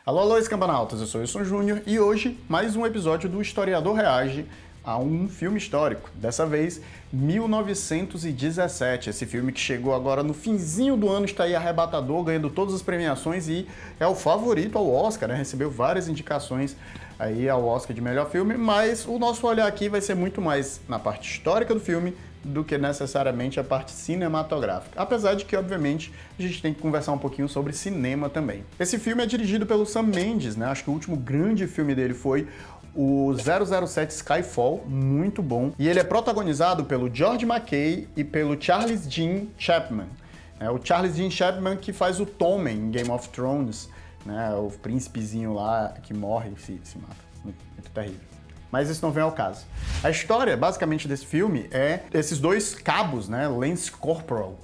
Alô, alô, escampanautas, eu sou Wilson Júnior e hoje mais um episódio do Historiador Reage a um filme histórico, dessa vez 1917, esse filme que chegou agora no finzinho do ano, está aí arrebatador, ganhando todas as premiações e é o favorito ao Oscar, né? Recebeu várias indicações aí ao Oscar de melhor filme, mas o nosso olhar aqui vai ser muito mais na parte histórica do filme do que necessariamente a parte cinematográfica. Apesar de que, obviamente, a gente tem que conversar um pouquinho sobre cinema também. Esse filme é dirigido pelo Sam Mendes, né? Acho que o último grande filme dele foi o 007 Skyfall, muito bom. E ele é protagonizado pelo George McKay e pelo Charles Dean Chapman. O Charles Dean Chapman que faz o Tommen em Game of Thrones, né? O príncipezinho lá que morre e se mata. Muito terrível. Mas isso não vem ao caso. A história, basicamente, desse filme é esses dois cabos, né? Lance Corporal,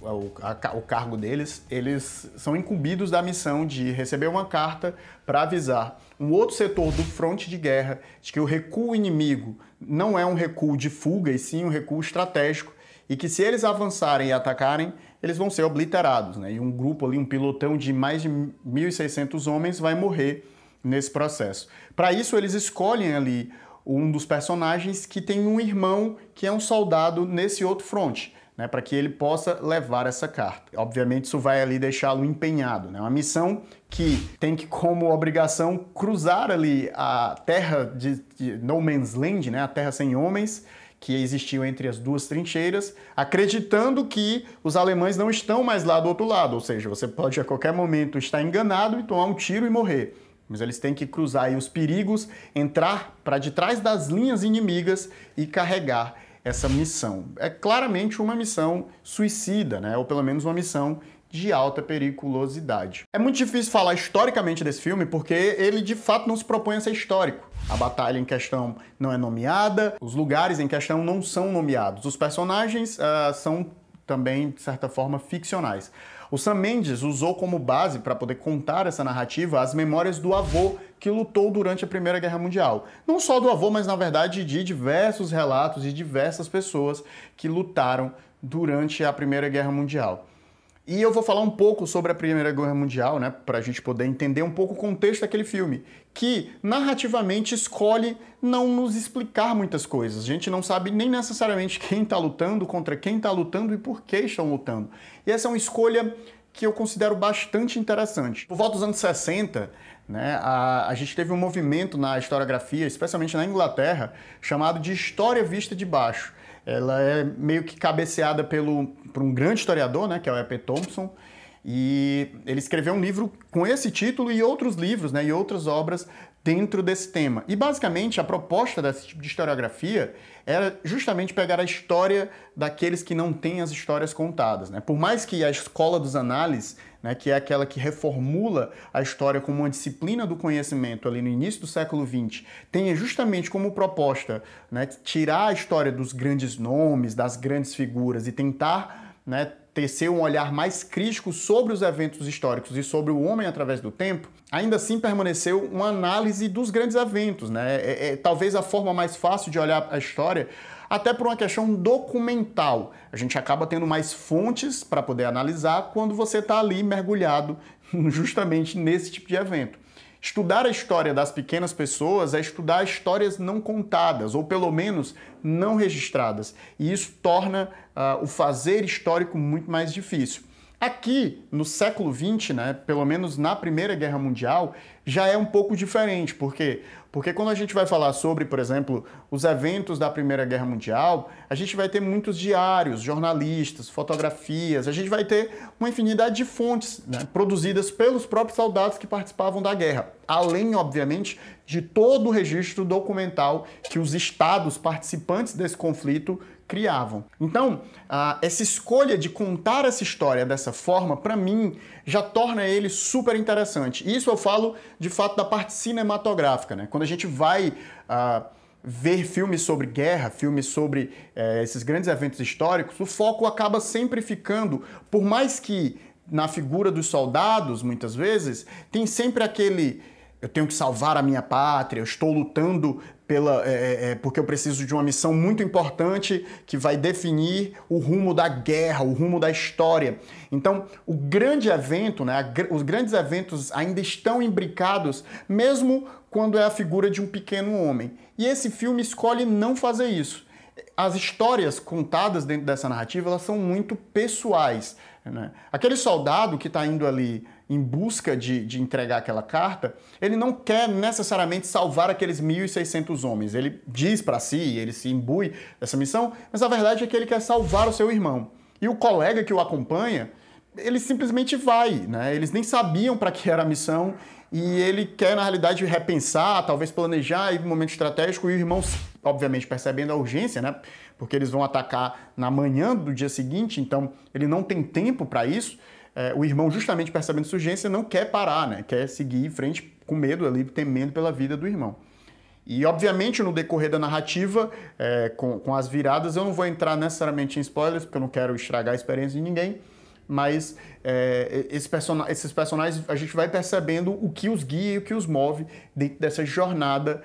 o cargo deles, eles são incumbidos da missão de receber uma carta para avisar um outro setor do fronte de guerra de que o recuo inimigo não é um recuo de fuga, e sim um recuo estratégico, e que se eles avançarem e atacarem, eles vão ser obliterados, né? E um grupo ali, um pilotão de mais de 1.600 homens vai morrer nesse processo. Para isso, eles escolhem ali um dos personagens que tem um irmão que é um soldado nesse outro fronte, né, para que ele possa levar essa carta. Obviamente isso vai ali deixá-lo empenhado, né, uma missão que tem que como obrigação cruzar ali a terra de No Man's Land, né, a terra sem homens, que existiu entre as duas trincheiras, acreditando que os alemães não estão mais lá do outro lado, ou seja, você pode a qualquer momento estar enganado e tomar um tiro e morrer. Mas eles têm que cruzar aí os perigos, entrar para de trás das linhas inimigas e carregar essa missão. É claramente uma missão suicida, né? Ou pelo menos uma missão de alta periculosidade. É muito difícil falar historicamente desse filme porque ele de fato não se propõe a ser histórico. A batalha em questão não é nomeada, os lugares em questão não são nomeados. Os personagens são também, de certa forma, ficcionais. O Sam Mendes usou como base para poder contar essa narrativa as memórias do avô que lutou durante a Primeira Guerra Mundial. Não só do avô, mas na verdade de diversos relatos de diversas pessoas que lutaram durante a Primeira Guerra Mundial. E eu vou falar um pouco sobre a Primeira Guerra Mundial, né, para a gente poder entender um pouco o contexto daquele filme, que narrativamente escolhe não nos explicar muitas coisas. A gente não sabe nem necessariamente quem está lutando, contra quem está lutando e por que estão lutando. E essa é uma escolha que eu considero bastante interessante. Por volta dos anos 60, né, a gente teve um movimento na historiografia, especialmente na Inglaterra, chamado de História Vista de Baixo. Ela é meio que cabeceada por um grande historiador, né, que é o E.P. Thompson, e ele escreveu um livro com esse título e outros livros, né, e outras obras dentro desse tema. E basicamente a proposta desse tipo de historiografia era justamente pegar a história daqueles que não têm as histórias contadas, né? Por mais que a escola dos análises, né, que é aquela que reformula a história como uma disciplina do conhecimento ali no início do século XX, tenha justamente como proposta, né, tirar a história dos grandes nomes, das grandes figuras e tentar, né, tecer um olhar mais crítico sobre os eventos históricos e sobre o homem através do tempo, ainda assim permaneceu uma análise dos grandes eventos, né? Talvez a forma mais fácil de olhar a história, até por uma questão documental. A gente acaba tendo mais fontes para poder analisar quando você está ali mergulhado justamente nesse tipo de evento. Estudar a história das pequenas pessoas é estudar histórias não contadas, ou pelo menos não registradas. E isso torna o fazer histórico muito mais difícil. Aqui, no século XX, né, pelo menos na Primeira Guerra Mundial, já é um pouco diferente. Por quê? Porque quando a gente vai falar sobre, por exemplo, os eventos da Primeira Guerra Mundial, a gente vai ter muitos diários, jornalistas, fotografias, a gente vai ter uma infinidade de fontes, né, produzidas pelos próprios soldados que participavam da guerra. Além, obviamente, de todo o registro documental que os estados participantes desse conflito criavam. Então, essa escolha de contar essa história dessa forma, para mim, já torna ele super interessante. E isso eu falo, de fato, da parte cinematográfica, né? Quando a gente vai ver filmes sobre guerra, filmes sobre esses grandes eventos históricos, o foco acaba sempre ficando, por mais que na figura dos soldados, muitas vezes, tem sempre aquele: eu tenho que salvar a minha pátria, eu estou lutando porque eu preciso de uma missão muito importante que vai definir o rumo da guerra, o rumo da história. Então, o grande evento, né, os grandes eventos ainda estão imbricados, mesmo quando é a figura de um pequeno homem. E esse filme escolhe não fazer isso. As histórias contadas dentro dessa narrativa, elas são muito pessoais, né? Aquele soldado que está indo ali em busca de entregar aquela carta, ele não quer necessariamente salvar aqueles 1.600 homens. Ele diz para si, ele se imbui dessa missão, mas a verdade é que ele quer salvar o seu irmão. E o colega que o acompanha, ele simplesmente vai, né? Eles nem sabiam para que era a missão e ele quer, na realidade, repensar, talvez planejar em um momento estratégico, e o irmão, obviamente, percebendo a urgência, né? Porque eles vão atacar na manhã do dia seguinte, então ele não tem tempo para isso. O irmão, justamente percebendo essa urgência, não quer parar, né? Quer seguir em frente com medo ali, temendo pela vida do irmão. E, obviamente, no decorrer da narrativa, com as viradas, eu não vou entrar necessariamente em spoilers, porque eu não quero estragar a experiência de ninguém, mas esses personagens, a gente vai percebendo o que os guia e o que os move dentro dessa jornada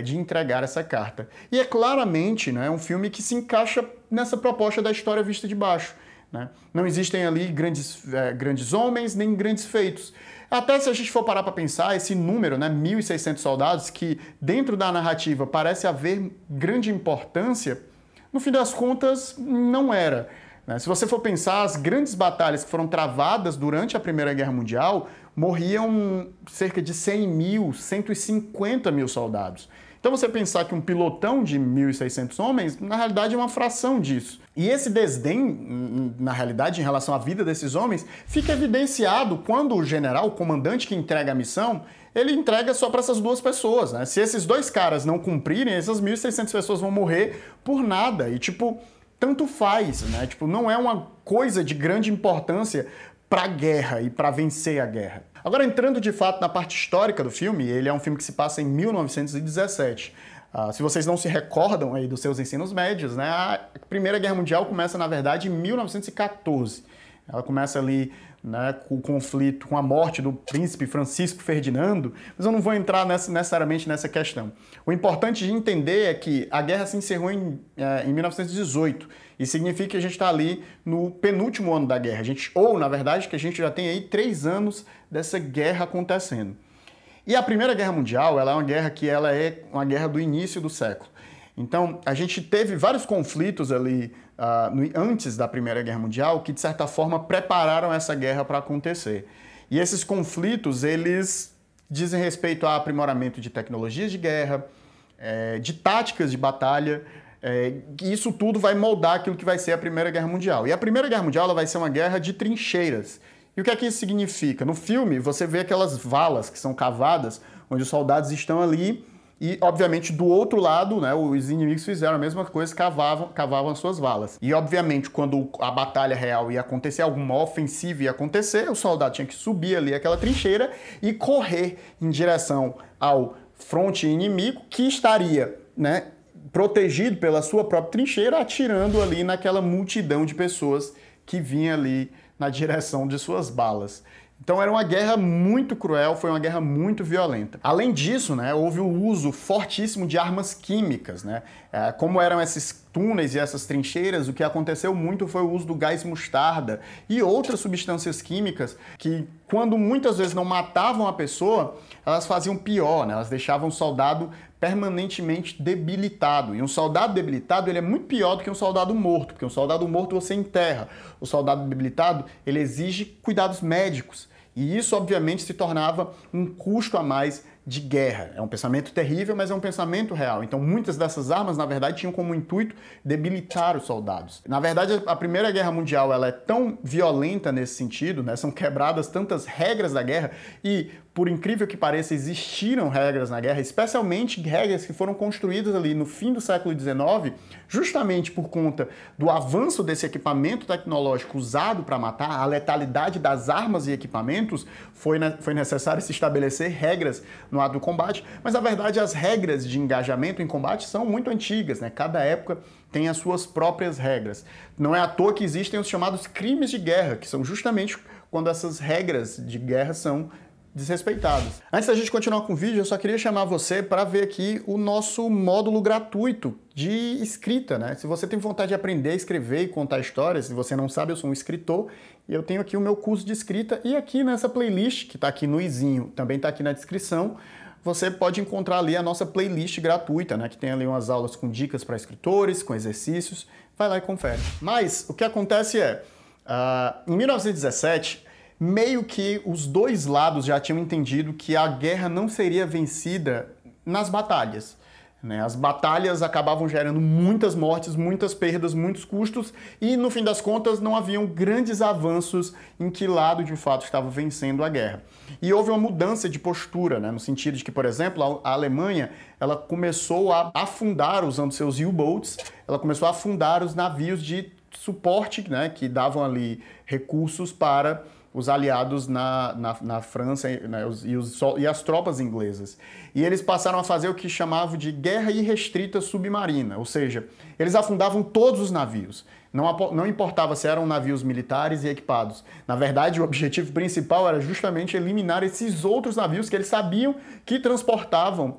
de entregar essa carta. E é claramente, né, um filme que se encaixa nessa proposta da história vista de baixo, né? Não existem ali grandes homens nem grandes feitos. Até se a gente for parar para pensar, esse número, né, 1.600 soldados, que dentro da narrativa parece haver grande importância, no fim das contas não era. Se você for pensar, as grandes batalhas que foram travadas durante a Primeira Guerra Mundial, morriam cerca de 100 mil, 150 mil soldados. Então você pensar que um pilotão de 1.600 homens, na realidade é uma fração disso. E esse desdém, na realidade, em relação à vida desses homens, fica evidenciado quando o general, o comandante que entrega a missão, ele entrega só para essas duas pessoas, né? Se esses dois caras não cumprirem, essas 1.600 pessoas vão morrer por nada. E, tanto faz, né? Não é uma coisa de grande importância para a guerra e para vencer a guerra. Agora, entrando de fato na parte histórica do filme, ele é um filme que se passa em 1917. Se vocês não se recordam aí dos seus ensinos médios, né, a Primeira Guerra Mundial começa, na verdade, em 1914. Ela começa ali, né, com o conflito, com a morte do príncipe Francisco Ferdinando, mas eu não vou entrar necessariamente nessa questão. O importante de entender é que a guerra se encerrou em 1918, e significa que a gente está ali no penúltimo ano da guerra. Ou, na verdade, que a gente já tem aí 3 anos dessa guerra acontecendo. E a Primeira Guerra Mundial, ela é uma guerra do início do século. Então, a gente teve vários conflitos ali antes da Primeira Guerra Mundial que, de certa forma, prepararam essa guerra para acontecer. E esses conflitos, eles dizem respeito a aprimoramento de tecnologias de guerra, de táticas de batalha, isso tudo vai moldar aquilo que vai ser a Primeira Guerra Mundial. E a Primeira Guerra Mundial ela vai ser uma guerra de trincheiras. E o que é que isso significa? No filme, você vê aquelas valas que são cavadas, onde os soldados estão ali e, obviamente, do outro lado, né, os inimigos fizeram a mesma coisa, cavavam as suas valas. E, obviamente, quando a batalha real ia acontecer, alguma ofensiva ia acontecer, o soldado tinha que subir ali aquela trincheira e correr em direção ao fronte inimigo, que estaria, né, protegido pela sua própria trincheira, atirando ali naquela multidão de pessoas que vinha ali na direção de suas balas. Então era uma guerra muito cruel, foi uma guerra muito violenta. Além disso, né, houve o uso fortíssimo de armas químicas, né? Como eram esses túneis e essas trincheiras, o que aconteceu muito foi o uso do gás mostarda e outras substâncias químicas que, quando muitas vezes não matavam a pessoa, elas faziam pior, né? Elas deixavam o soldado permanentemente debilitado. E um soldado debilitado, ele é muito pior do que um soldado morto, porque um soldado morto você enterra. O soldado debilitado, ele exige cuidados médicos. E isso, obviamente, se tornava um custo a mais de guerra. É um pensamento terrível, mas é um pensamento real. Então, muitas dessas armas, na verdade, tinham como intuito debilitar os soldados. Na verdade, a Primeira Guerra Mundial ela é tão violenta nesse sentido, né? São quebradas tantas regras da guerra e, por incrível que pareça, existiram regras na guerra, especialmente regras que foram construídas ali no fim do século XIX, justamente por conta do avanço desse equipamento tecnológico usado para matar, a letalidade das armas e equipamentos, foi necessário se estabelecer regras no ato do combate, mas na verdade as regras de engajamento em combate são muito antigas, né? Cada época tem as suas próprias regras. Não é à toa que existem os chamados crimes de guerra, que são justamente quando essas regras de guerra são desrespeitadas. Antes da gente continuar com o vídeo, eu só queria chamar você para ver aqui o nosso módulo gratuito de escrita, né? Se você tem vontade de aprender a escrever e contar histórias, se você não sabe, eu sou um escritor e eu tenho aqui o meu curso de escrita e aqui nessa playlist, que está aqui no izinho, também está aqui na descrição, você pode encontrar ali a nossa playlist gratuita, né? Que tem ali umas aulas com dicas para escritores, com exercícios. Vai lá e confere. Mas o que acontece é, em 1917, meio que os dois lados já tinham entendido que a guerra não seria vencida nas batalhas, né? As batalhas acabavam gerando muitas mortes, muitas perdas, muitos custos e, no fim das contas, não haviam grandes avanços em que lado, de fato, estava vencendo a guerra. E houve uma mudança de postura, né? No sentido de que, por exemplo, a Alemanha ela começou a afundar, usando seus U-boats, ela começou a afundar os navios de suporte, né? Que davam ali recursos para os aliados na França, né, e as tropas inglesas. E eles passaram a fazer o que chamavam de guerra irrestrita submarina, ou seja, eles afundavam todos os navios. Não importava se eram navios militares e equipados. Na verdade, o objetivo principal era justamente eliminar esses outros navios que eles sabiam que transportavam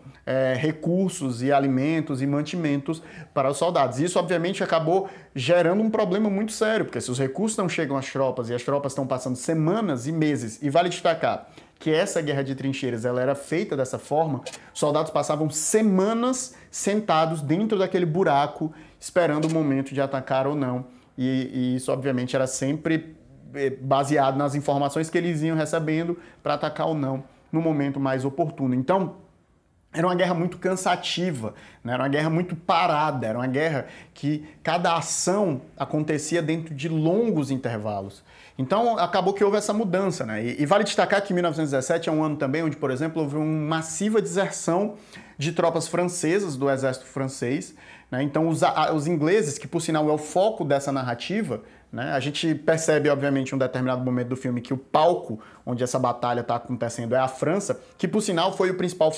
recursos e alimentos e mantimentos para os soldados. Isso, obviamente, acabou gerando um problema muito sério, porque se os recursos não chegam às tropas e as tropas estão passando semanas e meses, e vale destacar que essa guerra de trincheiras ela era feita dessa forma, soldados passavam semanas sentados dentro daquele buraco, esperando o momento de atacar ou não. E isso, obviamente, era sempre baseado nas informações que eles iam recebendo para atacar ou não no momento mais oportuno. Então, era uma guerra muito cansativa, né? Era uma guerra muito parada, era uma guerra que cada ação acontecia dentro de longos intervalos. Então, acabou que houve essa mudança, né? E vale destacar que 1917 é um ano também onde, por exemplo, houve uma massiva deserção de tropas francesas do exército francês, né? Então, os ingleses, que por sinal é o foco dessa narrativa, né? A gente percebe, obviamente, em um determinado momento do filme que o palco onde essa batalha está acontecendo é a França, que por sinal foi o principal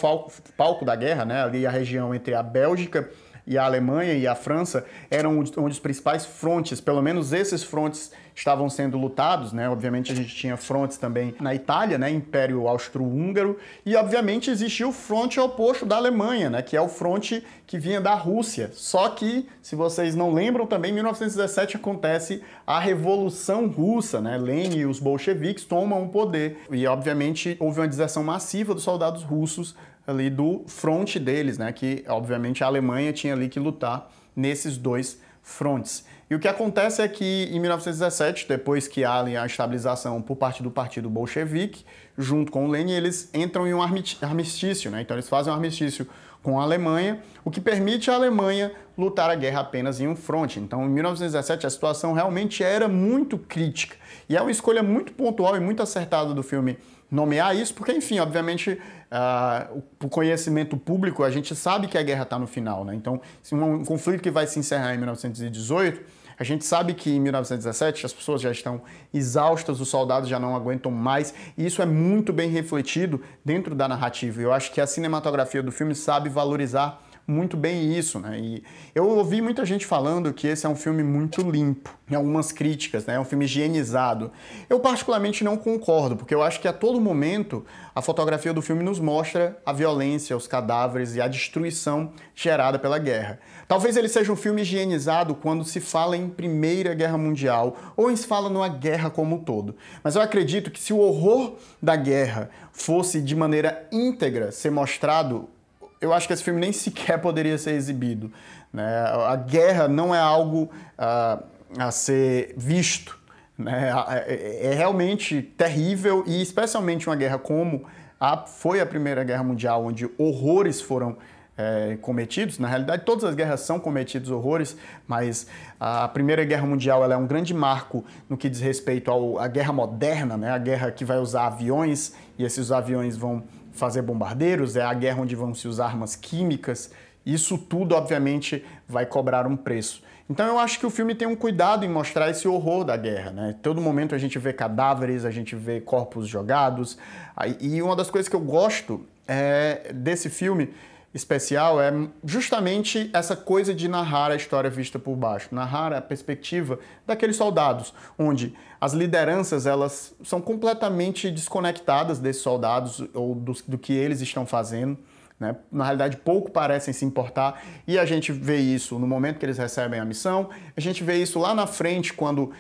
palco da guerra, né? Ali a região entre a Bélgica e a Alemanha e a França eram onde os principais frontes, pelo menos esses frontes estavam sendo lutados, né? Obviamente a gente tinha frontes também na Itália, né? Império Austro-Húngaro, e obviamente existia o fronte oposto da Alemanha, né? Que é o fronte que vinha da Rússia. Só que, se vocês não lembram, também em 1917 acontece a Revolução Russa, né? Lenin e os bolcheviques tomam o poder. E obviamente houve uma deserção massiva dos soldados russos ali do fronte deles, né? Que obviamente a Alemanha tinha ali que lutar nesses dois frontes. E o que acontece é que em 1917, depois que há ali a estabilização por parte do Partido Bolchevique, junto com o Lenin, eles entram em um armistício, né? Então eles fazem um armistício com a Alemanha, o que permite a Alemanha lutar a guerra apenas em um fronte. Então, em 1917, a situação realmente era muito crítica. E é uma escolha muito pontual e muito acertada do filme nomear isso, porque, enfim, obviamente, o conhecimento público, a gente sabe que a guerra está no final, né? Então, se um conflito que vai se encerrar em 1918, a gente sabe que em 1917 as pessoas já estão exaustas, os soldados já não aguentam mais, e isso é muito bem refletido dentro da narrativa. Eu acho que a cinematografia do filme sabe valorizar muito bem isso, né? E eu ouvi muita gente falando que esse é um filme muito limpo, em algumas críticas, né? É um filme higienizado. Eu particularmente não concordo, porque eu acho que a todo momento a fotografia do filme nos mostra a violência, os cadáveres e a destruição gerada pela guerra. Talvez ele seja um filme higienizado quando se fala em Primeira Guerra Mundial ou se fala numa guerra como um todo. Mas eu acredito que se o horror da guerra fosse de maneira íntegra ser mostrado, eu acho que esse filme nem sequer poderia ser exibido, né? A guerra não é algo a ser visto, né? É realmente terrível, e especialmente uma guerra como foi a Primeira Guerra Mundial, onde horrores foram cometidos. Na realidade, todas as guerras são cometidos horrores, mas a Primeira Guerra Mundial ela é um grande marco no que diz respeito à guerra moderna, né? A guerra que vai usar aviões, e esses aviões vão fazer bombardeiros, é a guerra onde vão se usar armas químicas. Isso tudo, obviamente, vai cobrar um preço. Então eu acho que o filme tem um cuidado em mostrar esse horror da guerra, né? Todo momento a gente vê cadáveres, a gente vê corpos jogados. E uma das coisas que eu gosto desse filme especial é justamente essa coisa de narrar a história vista por baixo, narrar a perspectiva daqueles soldados, onde as lideranças elas são completamente desconectadas desses soldados ou do que eles estão fazendo, né? Na realidade, pouco parecem se importar, e a gente vê isso no momento que eles recebem a missão, a gente vê isso lá na frente, quando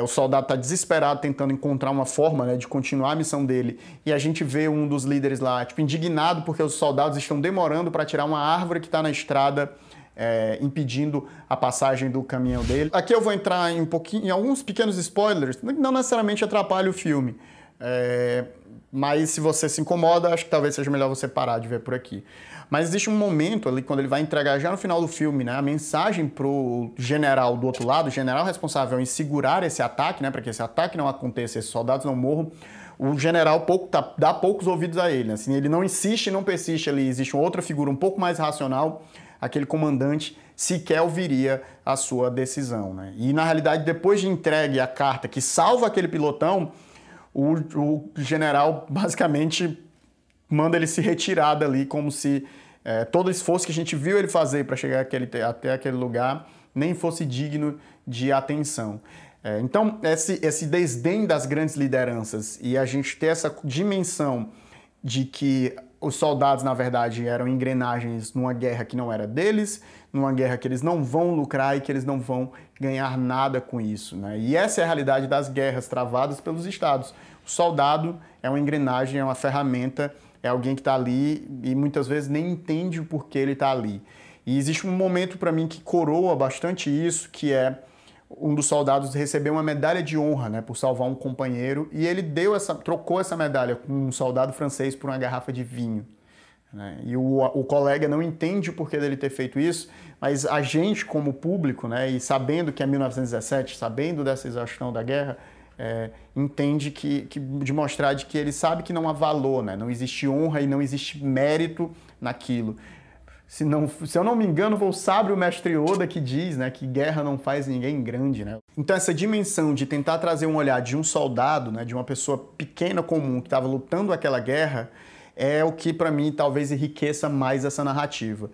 o soldado está desesperado tentando encontrar uma forma, né, de continuar a missão dele, e a gente vê um dos líderes lá, tipo, indignado porque os soldados estão demorando para tirar uma árvore que está na estrada, impedindo a passagem do caminhão dele. Aqui eu vou entrar em alguns pequenos spoilers, não necessariamente atrapalha o filme, mas se você se incomoda, acho que talvez seja melhor você parar de ver por aqui. Mas existe um momento ali, quando ele vai entregar já no final do filme, né, a mensagem pro general do outro lado, o general responsável em segurar esse ataque, né, para que esse ataque não aconteça, esses soldados não morram, o general dá poucos ouvidos a ele. Assim, ele não insiste, não persiste ali, existe uma outra figura um pouco mais racional, aquele comandante sequer ouviria a sua decisão, né? E na realidade, depois de entregue a carta que salva aquele pilotão, o general basicamente manda ele se retirar dali, como se todo o esforço que a gente viu ele fazer para chegar até aquele lugar nem fosse digno de atenção. Então, esse desdém das grandes lideranças e a gente ter essa dimensão de que os soldados, na verdade, eram engrenagens numa guerra que não era deles, numa guerra que eles não vão lucrar e que eles não vão ganhar nada com isso, né? E essa é a realidade das guerras travadas pelos estados. O soldado é uma engrenagem, é uma ferramenta, é alguém que está ali e muitas vezes nem entende o porquê ele está ali. E existe um momento para mim que coroa bastante isso, que é um dos soldados recebeu uma medalha de honra, né, por salvar um companheiro, e ele trocou essa medalha com um soldado francês por uma garrafa de vinho, né? E o colega não entende o porquê dele ter feito isso, mas a gente, como público, né, e sabendo que é 1917, sabendo dessa exaustão da guerra, entende de mostrar de que ele sabe que não há valor, né? Não existe honra e não existe mérito naquilo. Se eu não me engano, foi o sábio mestre Oda que diz, né, que guerra não faz ninguém grande, né? Então essa dimensão de tentar trazer um olhar de um soldado, né, de uma pessoa pequena comum que estava lutando aquela guerra, é o que para mim talvez enriqueça mais essa narrativa.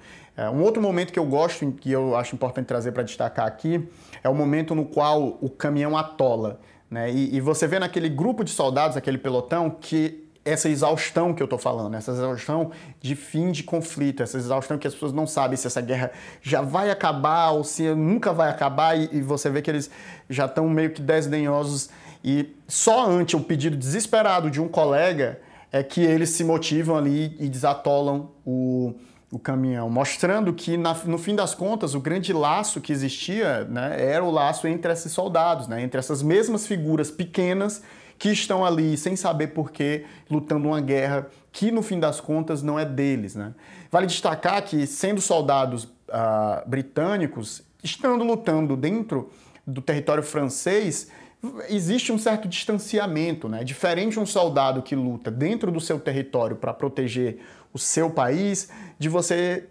Um outro momento que eu gosto, que eu acho importante trazer para destacar aqui, é o momento no qual o caminhão atola, né? E você vê naquele grupo de soldados, aquele pelotão, que essa exaustão que eu tô falando, essa exaustão de fim de conflito, essa exaustão que as pessoas não sabem se essa guerra já vai acabar ou se nunca vai acabar, e você vê que eles já estão meio que desdenhosos, e só ante o pedido desesperado de um colega é que eles se motivam ali e desatolam o caminhão, mostrando que no fim das contas o grande laço que existia, né, era o laço entre esses soldados, né, entre essas mesmas figuras pequenas que estão ali sem saber porquê, lutando uma guerra que, no fim das contas, não é deles, né? Vale destacar que, sendo soldados britânicos, estando lutando dentro do território francês, existe um certo distanciamento, né? Diferente de um soldado que luta dentro do seu território para proteger o seu país, de você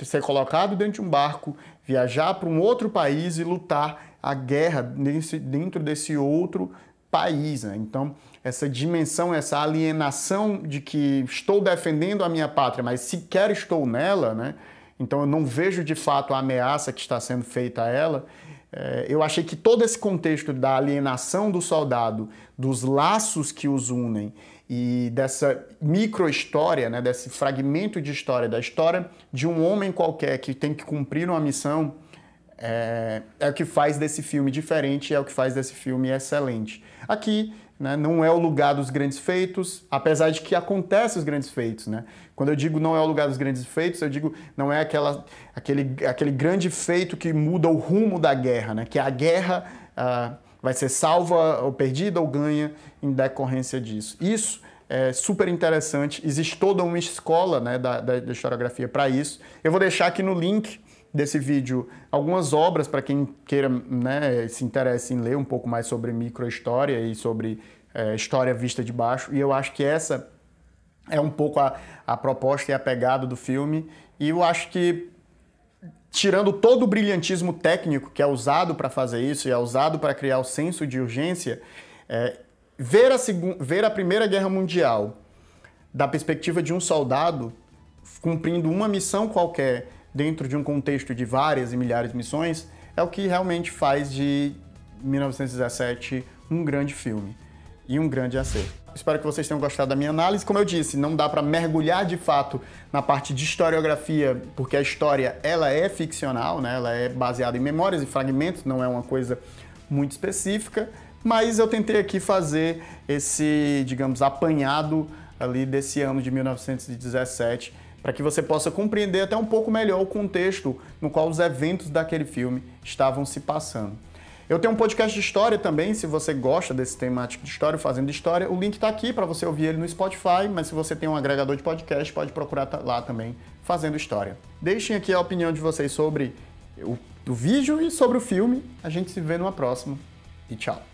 ser colocado dentro de um barco, viajar para um outro país e lutar a guerra dentro desse outro país, né? Então, essa dimensão, essa alienação de que estou defendendo a minha pátria, mas sequer estou nela, né? Então eu não vejo de fato a ameaça que está sendo feita a ela. Eu achei que todo esse contexto da alienação do soldado, dos laços que os unem e dessa micro-história, né, desse fragmento de história, da história de um homem qualquer que tem que cumprir uma missão, é o que faz desse filme diferente, é o que faz desse filme excelente. Aqui, né, não é o lugar dos grandes feitos, apesar de que acontecem os grandes feitos, né? Quando eu digo não é o lugar dos grandes feitos, eu digo não é aquele grande feito que muda o rumo da guerra, né? Que a guerra vai ser salva ou perdida ou ganha em decorrência disso. Isso é super interessante, existe toda uma escola, né, da historiografia para isso. Eu vou deixar aqui no link desse vídeo algumas obras para quem queira, né, se interesse em ler um pouco mais sobre microhistória e sobre história vista de baixo, e eu acho que essa é um pouco a proposta e a pegada do filme, e eu acho que, tirando todo o brilhantismo técnico que é usado para fazer isso e é usado para criar o senso de urgência, ver a Primeira Guerra Mundial da perspectiva de um soldado cumprindo uma missão qualquer dentro de um contexto de várias e milhares de missões, é o que realmente faz de 1917 um grande filme e um grande acerto. Espero que vocês tenham gostado da minha análise. Como eu disse, não dá para mergulhar de fato na parte de historiografia, porque a história ela é ficcional, né? Ela é baseada em memórias e fragmentos, não é uma coisa muito específica, mas eu tentei aqui fazer esse, digamos, apanhado ali desse ano de 1917, para que você possa compreender até um pouco melhor o contexto no qual os eventos daquele filme estavam se passando. Eu tenho um podcast de história também, se você gosta desse temático de história, Fazendo História, o link está aqui para você ouvir ele no Spotify, mas se você tem um agregador de podcast, pode procurar lá também, Fazendo História. Deixem aqui a opinião de vocês sobre o vídeo e sobre o filme. A gente se vê numa próxima e tchau!